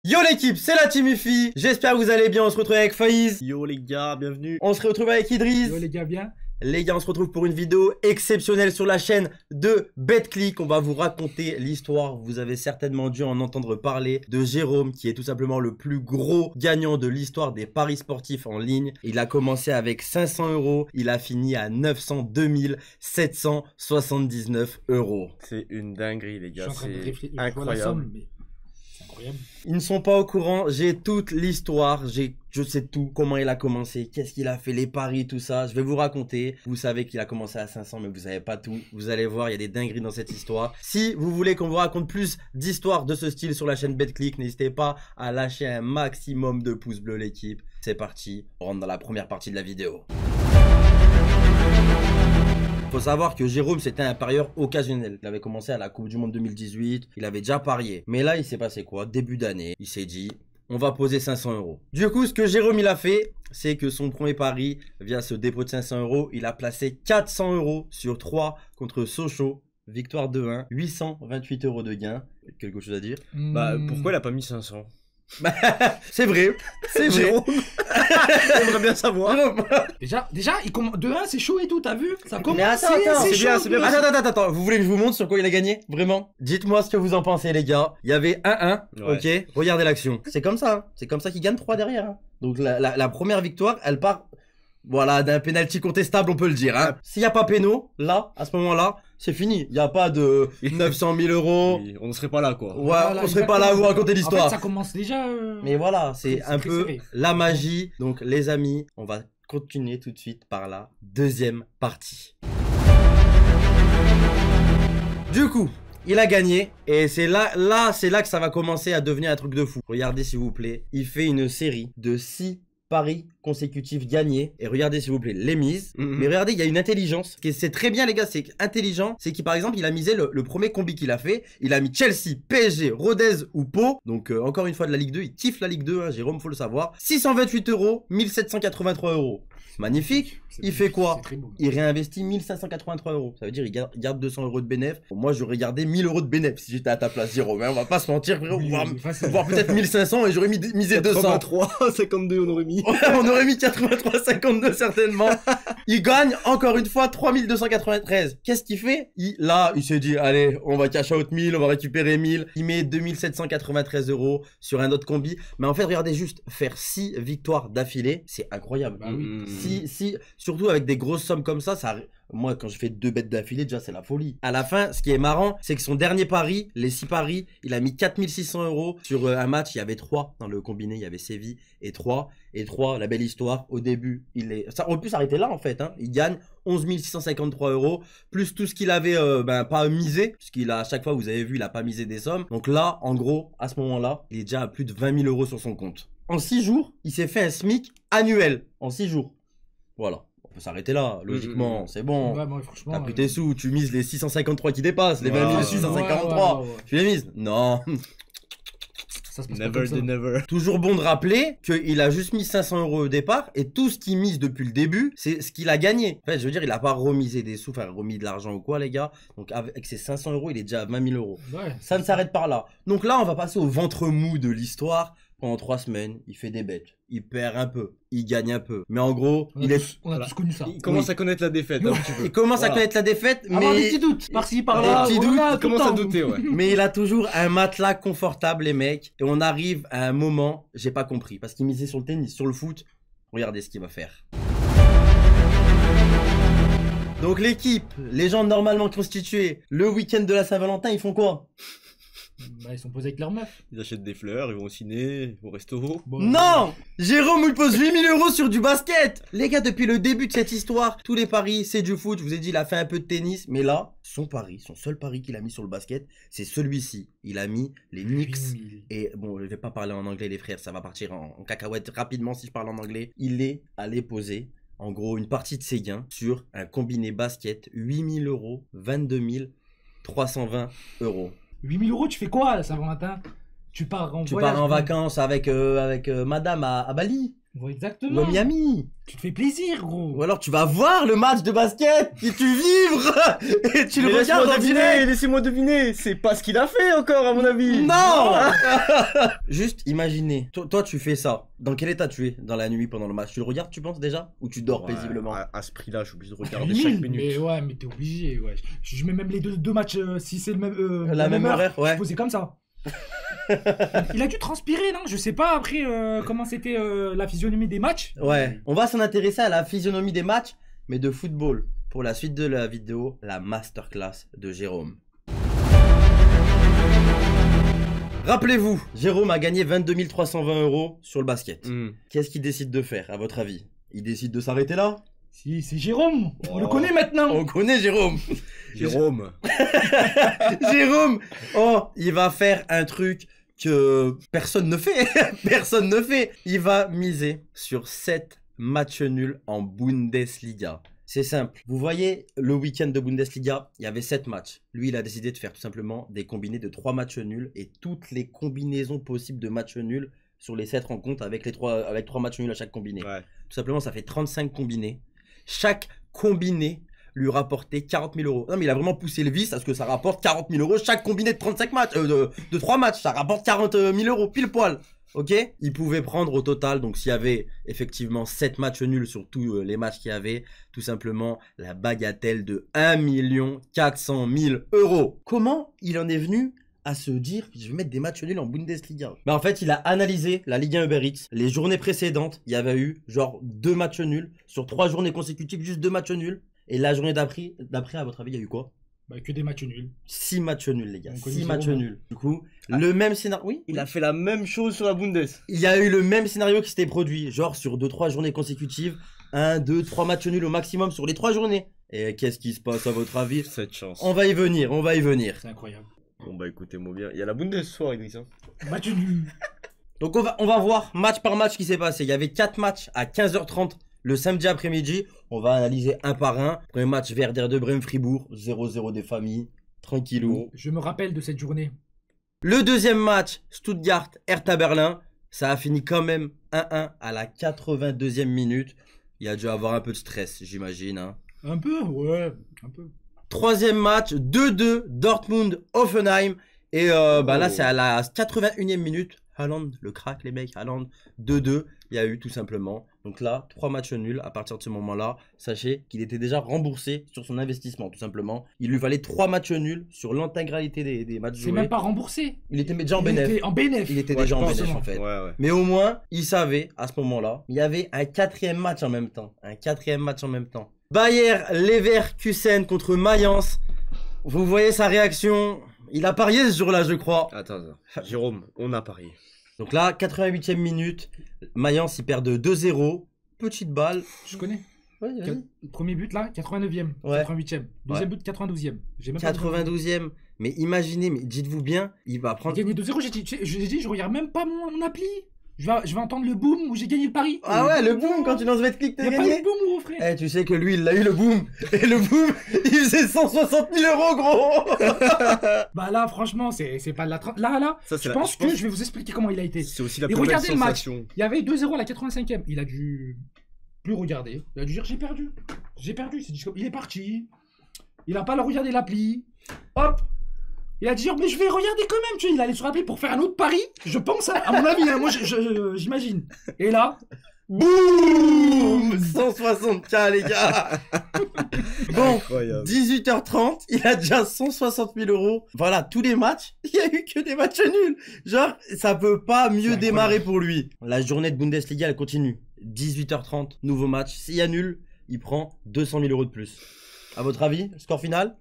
Yo l'équipe, c'est la Team UFI. J'espère que vous allez bien, on se retrouve avec Faïz. Yo les gars, bienvenue. On se retrouve avec Idriss. Yo les gars, bien. Les gars, on se retrouve pour une vidéo exceptionnelle sur la chaîne de BetClick. On va vous raconter l'histoire, vous avez certainement dû en entendre parler, de Jérôme, qui est tout simplement le plus gros gagnant de l'histoire des paris sportifs en ligne. Il a commencé avec 500 €, il a fini à 902 779 €. C'est une dinguerie les gars, c'est incroyable. incroyable. C'est incroyable. Ils ne sont pas au courant, j'ai toute l'histoire, je sais tout, comment il a commencé, qu'est-ce qu'il a fait, les paris, tout ça. Je vais vous raconter. Vous savez qu'il a commencé à 500, mais vous savez pas tout. Vous allez voir, il y a des dingueries dans cette histoire. Si vous voulez qu'on vous raconte plus d'histoires de ce style sur la chaîne BetClick, n'hésitez pas à lâcher un maximum de pouces bleus l'équipe. C'est parti, on rentre dans la première partie de la vidéo. Faut savoir que Jérôme c'était un parieur occasionnel. Il avait commencé à la Coupe du Monde 2018, il avait déjà parié. Mais là il s'est passé quoi? Début d'année, il s'est dit on va poser 500 €. Du coup ce que Jérôme il a fait, c'est que son premier pari via ce dépôt de 500 €, il a placé 400 € sur 3 contre Sochaux. Victoire 2-1, 828 € de gain. Quelque chose à dire? Bah pourquoi il a pas mis 500? C'est vrai, c'est vrai. J'aimerais bien savoir. Déjà, il 2-1, c'est chaud et tout, t'as vu? Ça commence. Mais attends, c'est c'est bien, chaud, c'est bien. Attends, vous voulez que je vous montre sur quoi il a gagné? Vraiment? Dites-moi ce que vous en pensez les gars. Il y avait 1-1, Ouais. ok? Regardez l'action. C'est comme ça, hein. C'est comme ça qu'il gagne 3 derrière. Hein. Donc la première victoire, elle part, voilà, d'un penalty contestable, on peut le dire. Hein. S'il n'y a pas péno, là, à ce moment-là, c'est fini. Il n'y a pas de 900 000 €. Oui, on ne serait pas là quoi. Ouais, Voilà, on serait pas là à vous raconter En l'histoire. fait, ça commence déjà. Mais voilà, c'est un très peu serré. la magie. Donc les amis, on va continuer tout de suite par la deuxième partie. Du coup, il a gagné et c'est là que ça va commencer à devenir un truc de fou. Regardez s'il vous plaît, il fait une série de 6 paris consécutifs gagnés et regardez s'il vous plaît les mises. Mais regardez, il y a une intelligence. C'est très bien les gars, c'est intelligent. C'est qu'il par exemple, il a misé le premier combi qu'il a fait. Il a mis Chelsea, PSG, Rodez ou Pau. Donc encore une fois de la Ligue 2, il kiffe la Ligue 2, hein, Jérôme, faut le savoir. 628 €, 1783 €. Magnifique. Il fait quoi? C'est très beau. Il réinvestit 1583 €. Ça veut dire il garde 200 € de bénéf. Bon, moi j'aurais gardé 1000 € de bénéf si j'étais à ta place, Jérôme. Hein, on va pas se mentir, frérot. Oui, voire oui, facile. voire peut-être 1500 et j'aurais misé 200. 83, 52 on aurait mis. On aurait mis 83,52 certainement. Il gagne encore une fois 3293. Qu'est-ce qu'il fait? Il s'est dit, allez, on va cash out 1000, on va récupérer 1000. Il met 2793 € sur un autre combi. Mais en fait, regardez juste, faire 6 victoires d'affilée, c'est incroyable. Bah oui. Surtout avec des grosses sommes comme ça, moi quand je fais 2 bêtes d'affilée, déjà c'est la folie. À la fin, ce qui est marrant, c'est que son dernier pari, les 6 paris, il a mis 4600 € sur un match. Il y avait 3 dans le combiné, il y avait Séville et 3. Et 3, la belle histoire, au début, ça aurait pu s'arrêter là en fait. Hein. Il gagne 11 653 €, plus tout ce qu'il avait pas misé, puisqu'il a, à chaque fois, vous avez vu, il a pas misé des sommes. Donc là, en gros, à ce moment-là, il est déjà à plus de 20 000 € sur son compte. En 6 jours, il s'est fait un SMIC annuel. En 6 jours. Voilà. On peut s'arrêter là, logiquement, c'est bon. Ouais, bon, franchement. T'as plus tes sous, tu mises les 653 qui dépassent, les 20 653. Ouais. Tu les mises? Non. Ça se passe pas Never comme ça. the never. Toujours bon de rappeler qu'il a juste mis 500 € au départ et tout ce qu'il mise depuis le début, c'est ce qu'il a gagné. En fait, je veux dire, il a pas remisé des sous, enfin remis de l'argent ou quoi, les gars. Donc avec ses 500 €, il est déjà à 20 000 €. Ouais. Ça ne s'arrête pas là. Donc là, on va passer au ventre mou de l'histoire. Pendant 3 semaines, il fait des bêtes. Il perd un peu. Il gagne un peu. Mais en gros, On a tous connu ça. Il commence à connaître la défaite un petit peu. il commence à Voilà. connaître la défaite, Avoir des mais... petits doutes, par-ci, par-là. Des petits voilà, doutes, tout Il le commence à temps. douter, ouais. Mais il a toujours un matelas confortable, les mecs. Et on arrive à un moment, j'ai pas compris. Parce qu'il misait sur le tennis, sur le foot. Regardez ce qu'il va faire. Donc l'équipe, les gens normalement constitués, le week-end de la Saint-Valentin, ils font quoi? Bah, ils sont posés avec leur meuf. Ils achètent des fleurs, ils vont au ciné, au resto. Bon, Non! Jérôme il pose 8 000 € sur du basket. Les gars, depuis le début de cette histoire, tous les paris, c'est du foot. Je vous ai dit, il a fait un peu de tennis. Mais là, son seul pari qu'il a mis sur le basket, c'est celui-ci. Il a mis les Knicks. 8000. Et bon, je vais pas parler en anglais, les frères. Ça va partir en cacahuète rapidement si je parle en anglais. Il est allé poser, en gros, une partie de ses gains sur un combiné basket. 8 000 €, 22 320 €. 8000 €, tu fais quoi, Saint-Valentin? Tu pars en Tu voyage. pars en vacances avec, madame à Bali Ouais, ou exactement. à Miami. Tu te fais plaisir, gros. Ou alors tu vas voir le match de basket et tu vivres et tu le Mais regardes en direct. laissez-moi deviner. C'est pas ce qu'il a fait encore, à mon avis. Non. Juste imaginez, toi tu fais ça. Dans quel état tu es dans la nuit pendant le match? Tu le regardes, tu penses déjà? Ou tu dors Ouais, paisiblement? à ce prix-là, je suis obligé de regarder Limite, chaque minute. Mais ouais, mais t'es obligé, ouais. Je mets même les deux matchs, si c'est le même, La même horaire, ouais. Je posais comme ça. Il a dû transpirer, non? Je sais pas après comment c'était la physionomie des matchs. Ouais. On va s'en intéresser à la physionomie des matchs, mais de football. Pour la suite de la vidéo, la masterclass de Jérôme. Rappelez-vous, Jérôme a gagné 22 320 € sur le basket. Qu'est-ce qu'il décide de faire, à votre avis? Il décide de s'arrêter là? Si, c'est Jérôme. On le Oh. connaît maintenant. On connaît Jérôme. Jérôme. Jérôme, oh, il va faire un truc que personne ne fait. Personne ne fait. Il va miser sur 7 matchs nuls en Bundesliga. C'est simple. Vous voyez, le week-end de Bundesliga, il y avait 7 matchs. Lui, il a décidé de faire tout simplement des combinés de 3 matchs nuls et toutes les combinaisons possibles de matchs nuls sur les 7 rencontres avec 3 matchs nuls à chaque combiné. Ouais. Tout simplement, ça fait 35 combinés. Chaque combiné lui rapportait 40 000 €. Non, mais il a vraiment poussé le vice à ce que ça rapporte 40 000 € chaque combiné de 35 matchs, de 3 matchs. Ça rapporte 40 000 € pile poil. Ok? Il pouvait prendre au total, donc s'il y avait effectivement 7 matchs nuls sur tous les matchs qu'il y avait, tout simplement la bagatelle de 1 400 000 €. Comment il en est venu à se dire je vais mettre des matchs nuls en Bundesliga? Bah en fait, il a analysé la Ligue 1 Uber Eats. Les journées précédentes, il y avait eu genre 2 matchs nuls. Sur 3 journées consécutives, juste 2 matchs nuls. Et la journée d'après, à votre avis, il y a eu quoi? Bah, que des matchs nuls. 6 matchs nuls, les gars. On connaît 6 matchs Jérôme. nuls. Du coup, le même scénario. Oui, Il a fait la même chose sur la Bundes. il y a eu le même scénario qui s'était produit. Genre sur 2-3 journées consécutives. 1, 2, 3 matchs nuls au maximum sur les 3 journées. Et qu'est-ce qui se passe à votre avis? Cette chance. On va y venir, on va y venir. C'est incroyable. Bon bah écoutez-moi bien. Il y a la Bundes ce soir, Idriss. Hein. Match nul. Donc on va voir match par match ce qui s'est passé. Il y avait 4 matchs à 15h30 le samedi après-midi. On va analyser un par un. Premier match Werder de Brême-Fribourg, 0-0 des familles, tranquillou. Je me rappelle de cette journée. Le deuxième match, Stuttgart-Hertha Berlin. Ça a fini quand même 1-1 à la 82e minute. Il y a dû avoir un peu de stress, j'imagine. Hein. Un peu, ouais, un peu. Troisième match, 2-2, Dortmund-Offenheim. Et là, c'est à la 81e minute. Haaland, le crack, les mecs. Haaland, 2-2. Il y a eu tout simplement. Donc là, 3 matchs nuls. À partir de ce moment-là, sachez qu'il était déjà remboursé sur son investissement, tout simplement. Il lui fallait 3 matchs nuls sur l'intégralité des matchs C'est joués. même pas remboursé. Il était déjà en Il bénéf. était en bénéf. Il était Ouais, déjà je en pense, bénéf, en fait. Ouais. Mais au moins, il savait, à ce moment-là, il y avait un 4e match en même temps. Un 4e match en même temps. Bayer Leverkusen contre Mayence. Vous voyez sa réaction. Il a parié ce jour-là, je crois. Attends. Jérôme, on a parié. Donc là, 88e minute. Mayence, il perd de 2-0. Petite balle. Je connais. Ouais, vas-y. Premier but là, 89e, Ouais. 88e. Deuxième but, 92e. J'ai même pas 92e. Mais imaginez, mais dites-vous bien, il va J'ai prendre... gagné 2-0, j'ai dit, je regarde même pas mon appli. Je vais entendre le boom où j'ai gagné le pari. Ah ouais, le boom, quand tu lances Betclic, Y t'as a pas eu gagné. de boom, gros frère. Eh, tu sais que lui, il a eu le boom. Et le boom, il faisait 160 000 €, gros. Bah là, franchement, c'est pas de la... Là, Ça, c'est je la- pense je que pense- je vais vous expliquer comment il a été. C'est aussi la Et plus belle regardez le match. sensation. Il y avait 2-0 à la 85e. Il a dû plus regarder. Il a dû dire j'ai perdu. J'ai perdu. Il est parti. Il a pas regardé l'appli. Hop. Il a dit mais je vais regarder quand même. Tu sais, il allait sur l'appli pour faire un autre pari. Je pense, hein, à mon avis. Hein, moi, j'imagine. Et là, Boum 160K, les gars. Bon, Incroyable. 18h30, il a déjà 160 000 €. Voilà, tous les matchs, il y a eu que des matchs nuls. Genre, ça peut pas mieux C'est démarrer pour lui. La journée de Bundesliga, elle continue. 18h30, nouveau match. S'il y a nul, il prend 200 000 € de plus. À votre avis, score final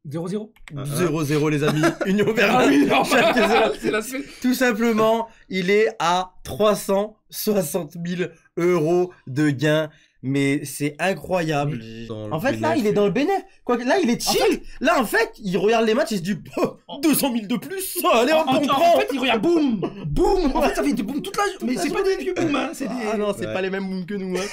0-0. 0-0, les amis. Union Ah Berlin. oui, non, Schalke 0. c'est la suite. Tout simplement, il est à 360 000 € de gain. Mais c'est incroyable. En fait, là, il est dans le bénéf. Quoique, là, il est chill. Là, en fait, il regarde les matchs, il se dit, oh, 200 000 de plus. Allez, on En prend. fait, il regarde boum, boum. En fait, ça fait des boum toute la journée. Mais c'est pas des vieux boum, hein. C'est des... Ah non, c'est Ouais. pas les mêmes booms que nous. Hein.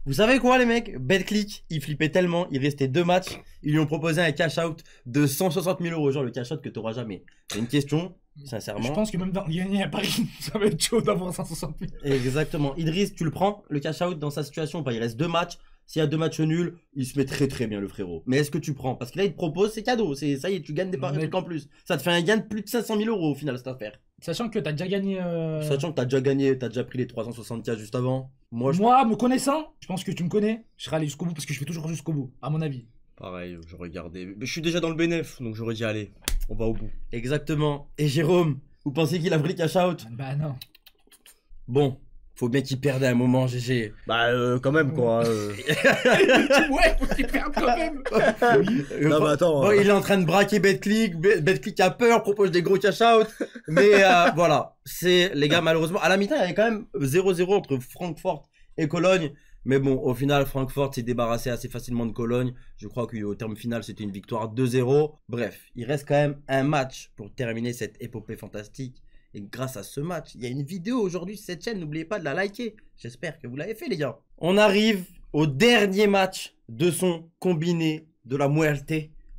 Vous savez quoi, les mecs? Betclic, il flippait tellement. Il restait 2 matchs. Ils lui ont proposé un cash out de 160 000 €. Genre le cash out que t'auras jamais. C'est une question. sincèrement. Je pense que même dans gagner à Paris, ça va être chaud d'avoir 160 000. Exactement. Idriss, tu le prends, le cash out dans sa situation ou pas? Il reste 2 matchs. S'il y a 2 matchs nuls, il se met très très bien le frérot. Mais est-ce que tu prends? Parce que là, il te propose, c'est cadeau. Ça y est, tu gagnes des paris trucs en plus. Ça te fait un gain de plus de 500 000 euros au final, cette affaire. Sachant que t'as déjà gagné. Sachant que t'as déjà gagné, t'as déjà pris les 360K juste avant. Moi, me connaissant, je pense que tu me connais. Je serai allé jusqu'au bout parce que je fais toujours jusqu'au bout, à mon avis. Pareil, je regardais. Mais je suis déjà dans le bénéf, donc j'aurais dit allez, on va au bout. Exactement. Et Jérôme, vous pensez qu'il a pris le cash out? Bah non. Bon, faut bien qu'il perde à un moment, GG. Bah, quand même, quoi. Ouais, faut qu'il perde quand même. Non, mais attends. Bon, il est en train de braquer BetClick. BetClick a peur, propose des gros cash out. Mais voilà, c'est les gars, malheureusement. À la mi-temps, il y avait quand même 0-0 entre Francfort et Cologne. Mais bon, au final, Francfort s'est débarrassé assez facilement de Cologne. Je crois qu'au terme final, c'était une victoire 2-0. Bref, il reste quand même un match pour terminer cette épopée fantastique. Et grâce à ce match, il y a une vidéo aujourd'hui sur cette chaîne. N'oubliez pas de la liker. J'espère que vous l'avez fait, les gars. On arrive au dernier match de son combiné de la Muerte.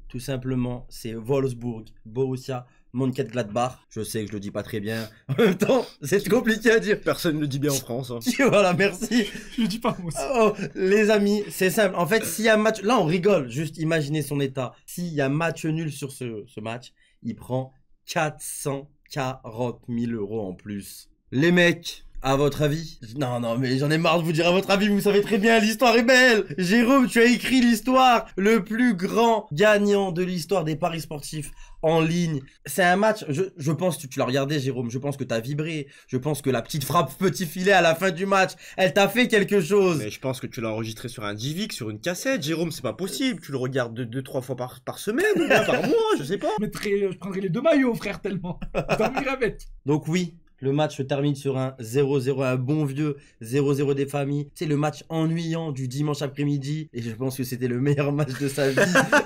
Tout simplement, c'est Wolfsburg, Borussia Mönchengladbach. Je sais que je le dis pas très bien. En même temps, c'est compliqué à dire. Personne ne le dit bien en France. Hein. Voilà, merci. Je le dis pas moi aussi. Oh, les amis, c'est simple. En fait, s'il y a match... Là, on rigole. Juste imaginez son état. S'il y a match nul sur ce match, il prend 440 000 euros en plus. Les mecs, à votre avis? Non, mais j'en ai marre de vous dire à votre avis. Vous savez très bien, l'histoire est belle. Jérôme, tu as écrit l'histoire. Le plus grand gagnant de l'histoire des paris sportifs en ligne. C'est un match, je pense que tu l'as regardé, Jérôme. Je pense que tu as vibré. Je pense que la petite frappe petit filet à la fin du match, elle t'a fait quelque chose. Mais je pense que tu l'as enregistré sur un DivX, sur une cassette. Jérôme, c'est pas possible. Tu le regardes 2-3 fois par semaine ou bien par mois, je sais pas. Je prendrais les 2 maillots, frère, tellement. Je dormirais avec. Donc oui, le match se termine sur un 0-0, un bon vieux 0-0 des familles. C'est le match ennuyant du dimanche après-midi. Et je pense que c'était le meilleur match de sa vie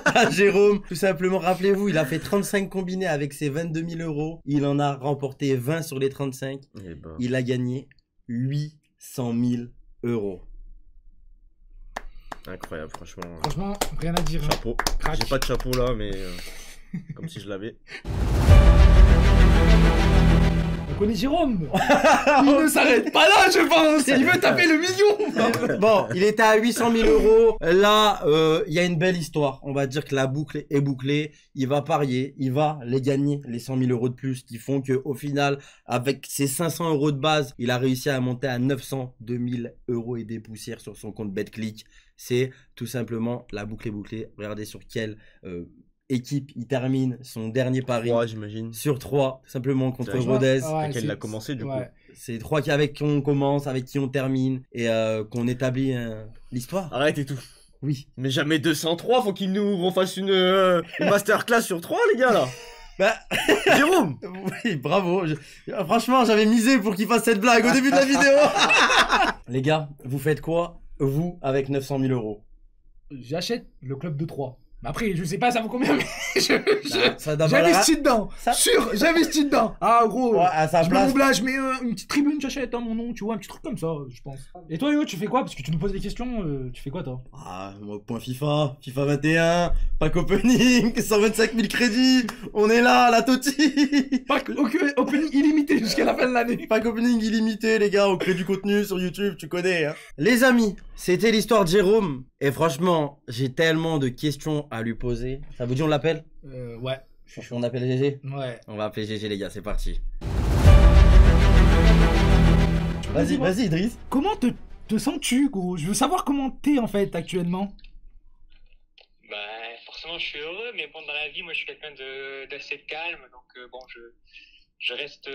à Jérôme. Tout simplement, rappelez-vous, il a fait 35 combinés avec ses 22 000 euros. Il en a remporté 20 sur les 35. Eh ben. Il a gagné 800 000 euros. Incroyable, franchement. Franchement, rien à dire. Chapeau. Crac. J'ai pas de chapeau là, mais comme si je l'avais. On connaît Jérôme. Il ne s'arrête pas là, je pense. Il veut taper le million. Bon, il était à 800 000 euros. Là, il y a une belle histoire. On va dire que la boucle est bouclée. Il va parier, il va les gagner, les 100 000 euros de plus, qui font qu'au final, avec ses 500 euros de base, il a réussi à monter à 902 000 euros et des poussières sur son compte BetClick. C'est tout simplement la boucle est bouclée. Regardez sur quelle équipe il termine son dernier pari. 3, j'imagine. Sur 3, simplement contre C'est Rodez. Laquelle il a commencé du coup. C'est 3 avec qui on commence, avec qui on termine et qu'on établit l'histoire. Arrête et tout. Oui. Mais jamais 203, faut qu'il nous refasse une masterclass sur 3, les gars, là. Bah, Jérôme. Oui, bravo. Franchement, j'avais misé pour qu'il fasse cette blague au début de la vidéo. Les gars, vous faites quoi, vous, avec 900 000 euros? J'achète le club de 3. Mais après, je sais pas ça vaut combien, mais Ça j'investis dedans. Ça- Sûr, j'investis dedans. Ah, gros. Ouais, à sa Je me place. mets là, je mets une petite tribune, j'achète mon nom, tu vois, un petit truc comme ça, je pense. Et toi, Yo, tu fais quoi? Parce que tu nous poses des questions, tu fais quoi, toi? Ah, moi, point FIFA 21, pack opening, 125 000 crédits, on est là, la Toti. Pack opening illimité jusqu'à la fin de l'année. Pack opening illimité, les gars, on crée du contenu sur YouTube, tu connais. Hein. Les amis, c'était l'histoire de Jérôme. Et franchement, j'ai tellement de questions à lui poser. Ça vous dit, on l'appelle? Ouais. On appelle GG? Ouais. On va appeler GG, les gars, c'est parti. Vas-y, Vas-y, Idriss. Comment te sens-tu, gros? Je veux savoir comment t'es, en fait, actuellement. Bah, forcément, je suis heureux, mais bon, dans la vie, moi, je suis quelqu'un d'assez calme, donc bon, je reste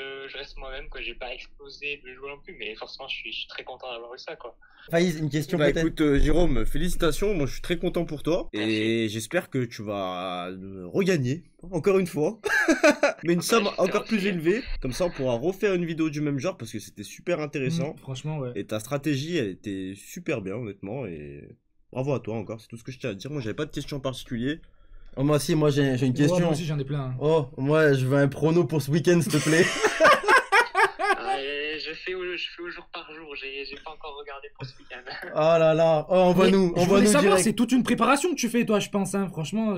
moi-même, quoi. J'ai pas explosé de joie non plus, mais forcément, je suis très content d'avoir eu ça, quoi. Faïs, une question Bah peut-être. écoute, Jérôme, félicitations. Moi, je suis très content pour toi. Merci. Et j'espère que tu vas regagner, encore une fois. Mais une somme j'espère encore plus aussi. élevée. Comme ça, on pourra refaire une vidéo du même genre parce que c'était super intéressant. Franchement, ouais. Et ta stratégie, elle était super bien, honnêtement. Et bravo à toi encore, c'est tout ce que je tiens à dire. Moi, j'avais pas de questions particulières. Oh, moi aussi, j'ai une Ouais, question. moi aussi, j'en ai plein. Oh, moi, je veux un prono pour ce week-end, s'il te plaît. Je fais au jour par jour, j'ai pas encore regardé pour ce week-end. Oh là là. Oh, Mais envoie-nous je voulais savoir, direct. c'est toute une préparation que tu fais, toi, je pense, hein. Franchement,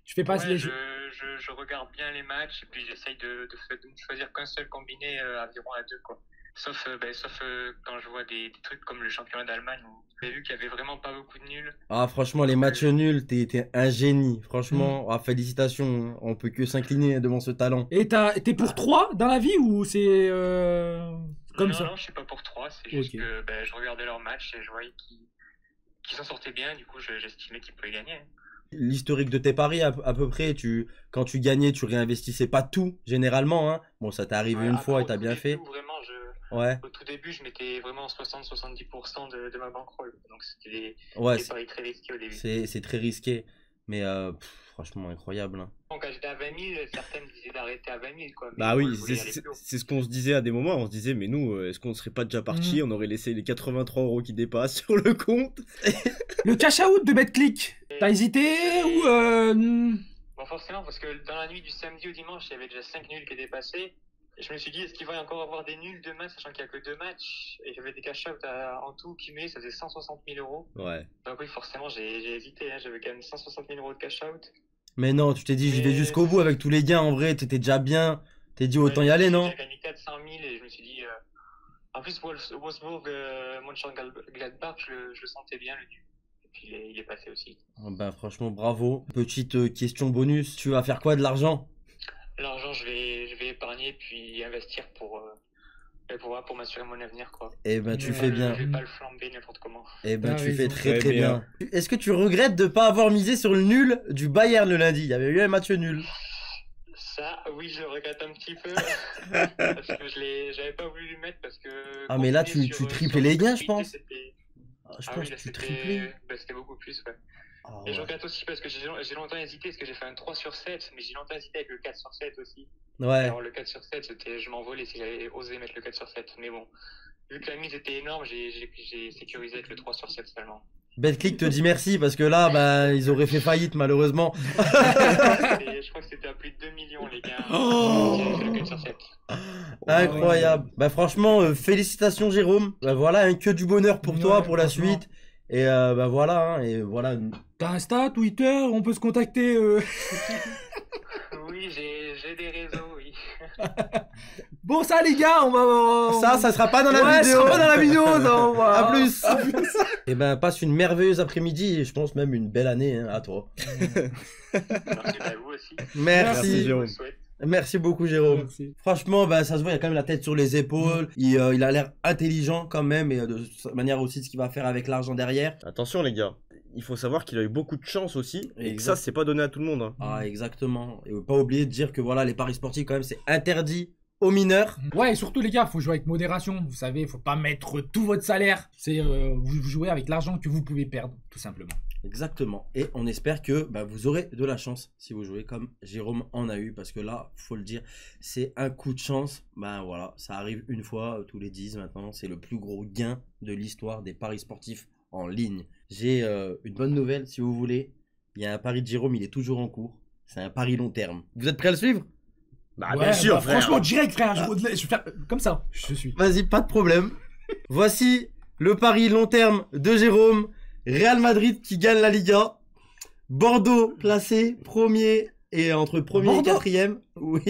Je fais pas Ouais, les je regarde bien les matchs et puis j'essaye de ne choisir qu'un seul combiné environ à deux, quoi. Sauf quand je vois des trucs comme le championnat d'Allemagne où j'ai vu qu'il y avait vraiment pas beaucoup de nuls. Ah, franchement, les matchs nuls, t'es un génie. Franchement, ah, félicitations. Hein. On peut que s'incliner devant ce talent. Et t'es pour 3 dans la vie ou c'est comme non, ça? Non, je suis pas pour 3, c'est juste Ok. que je regardais leurs matchs et je voyais qu'ils s'en sortaient bien, du coup j'estimais qu'ils pouvaient gagner. L'historique de tes paris, à peu près, quand tu gagnais, tu réinvestissais pas tout, généralement. Hein. Bon, ça t'est arrivé Ouais, une après, fois et au t'as tout bien début, fait. Vraiment, Ouais, au tout début, je mettais vraiment 60-70% de ma bankroll. Donc c'était ouais, des paris très risqués au début. c'est très risqué. Mais franchement, incroyable. Hein. Donc quand j'étais à 20 000, certains me disaient d'arrêter à 20 000, quoi. Mais Bah moi, oui, je voulais aller plus haut. c'est ce qu'on se disait à des moments. On se disait, mais nous, est-ce qu'on serait pas déjà parti? On aurait laissé les 83 € qui dépassent sur le compte. Le cash out de BetClick, t'as hésité ou Bon, forcément, parce que dans la nuit du samedi au dimanche, il y avait déjà 5 nuls qui étaient passés. Et je me suis dit, est-ce qu'il va y encore avoir des nuls demain, sachant qu'il n'y a que 2 matchs? Et j'avais des cash-out en tout cumulé, ça faisait 160 000 €. Ouais. Donc oui, forcément, j'ai hésité, hein, j'avais quand même 160 000 € de cash-out. Mais non, tu t'es dit, j'y vais Mais- jusqu'au bout avec tous les gains. En vrai, t'étais déjà bien. T'es dit, autant y aller, non? J'ai gagné 400 000 et je me suis dit... En plus, Wolfsburg, Mönchengladbach, je le sentais bien, le nul. Et puis il est passé aussi. Ben, franchement, bravo. Petite question bonus. Tu vas faire quoi de l'argent? L'argent, je vais épargner puis investir pour m'assurer mon avenir, quoi. Eh ben, tu Ouais. fais bien. Je vais pas le flamber n'importe comment. Eh ben, T'as tu fais raison. très Très très bien. Est-ce que tu regrettes de pas avoir misé sur le nul du Bayern le lundi? Il y avait eu un match nul. Ça, oui, je le regrette un petit peu. Parce que j'avais pas voulu le mettre parce que... Ah, mais là, combiné tu sur triplais les gains, je l'activité, pense. c'était- Ah, je Ah pense oui, là, que tu triplais. c'était beaucoup plus, ouais. Ah, Et je ouais. regrette aussi parce que j'ai longtemps hésité, parce que j'ai fait un 3 sur 7, mais j'ai longtemps hésité avec le 4 sur 7 aussi. Ouais. Alors le 4 sur 7, je m'envolais si j'avais osé mettre le 4 sur 7. Mais bon, vu que la mise était énorme, j'ai sécurisé avec le 3 sur 7 seulement. BetClick te dit merci parce que là, bah, ils auraient fait faillite malheureusement. Je crois que c'était à plus de 2 millions, les gars. Oh. J'ai fait le 4 sur 7. Incroyable. Bah franchement, félicitations Jérôme. Bah voilà, hein, que du bonheur pour toi, Ouais, pour la franchement. suite. Et bah voilà, hein, et voilà. T'as Insta, Twitter, on peut se contacter Oui, j'ai des réseaux, oui. Bon, ça les gars, on va... Ça sera pas dans la Ouais, vidéo. ça sera pas dans la vidéo, ça, on va... À plus. Et ben passe une merveilleuse après-midi et je pense même une belle année hein, à toi. Merci à vous aussi. Merci. Je vous Jérôme. le souhaite. Merci beaucoup Jérôme. Merci. Franchement, bah, ça se voit, il a quand même la tête sur les épaules. Il a l'air intelligent quand même et de manière aussi de ce qu'il va faire avec l'argent derrière. Attention les gars, il faut savoir qu'il a eu beaucoup de chance aussi et que Exact. ça c'est pas donné à tout le monde. Hein. Ah, exactement. Et pas oublier de dire que voilà, les paris sportifs quand même, c'est interdit aux mineurs. Ouais, et surtout les gars, faut jouer avec modération. Vous savez, faut pas mettre tout votre salaire. C'est vous jouez avec l'argent que vous pouvez perdre, tout simplement. Exactement. Et on espère que bah, vous aurez de la chance si vous jouez comme Jérôme en a eu. Parce que là, faut le dire, c'est un coup de chance. Ben voilà, ça arrive une fois tous les 10 maintenant. C'est le plus gros gain de l'histoire des paris sportifs en ligne. J'ai une bonne nouvelle si vous voulez. Il y a un pari de Jérôme, il est toujours en cours. C'est un pari long terme. Vous êtes prêts à le suivre? Bah Ouais, bien sûr bah, frère. franchement, direct, frère. Je vais faire comme ça. Je suis. Vas-y, pas de problème. Voici le pari long terme de Jérôme. Real Madrid qui gagne la Liga. Bordeaux placé premier et entre premier et Bordeaux quatrième. Oui,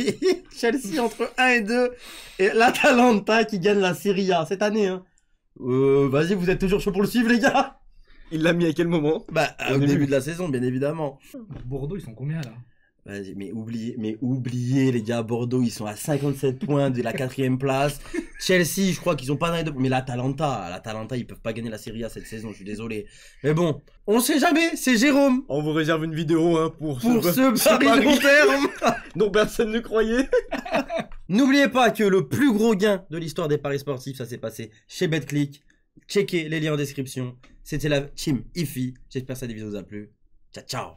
Chelsea entre 1 et 2. Et l'Atalanta qui gagne la Serie A cette année. Hein. Vas-y, vous êtes toujours chaud pour le suivre les gars? Il l'a mis à quel moment? Bah, au début de la saison, bien évidemment. Bordeaux, ils sont combien là? Vas-y, mais oubliez les gars, Bordeaux, ils sont à 57 points de la 4ème place. Chelsea, je crois qu'ils ont pas dans les deux. Mais l'Atalanta, ils peuvent pas gagner la Serie A cette saison, je suis désolé. Mais bon, on sait jamais, c'est Jérôme On vous réserve une vidéo hein, pour ce pari long terme. dont personne ne croyait. N'oubliez pas que le plus gros gain de l'histoire des paris sportifs, ça s'est passé chez BetClick. Checkez les liens en description. C'était la team IFI. J'espère que cette vidéo vous a plu. Ciao, ciao.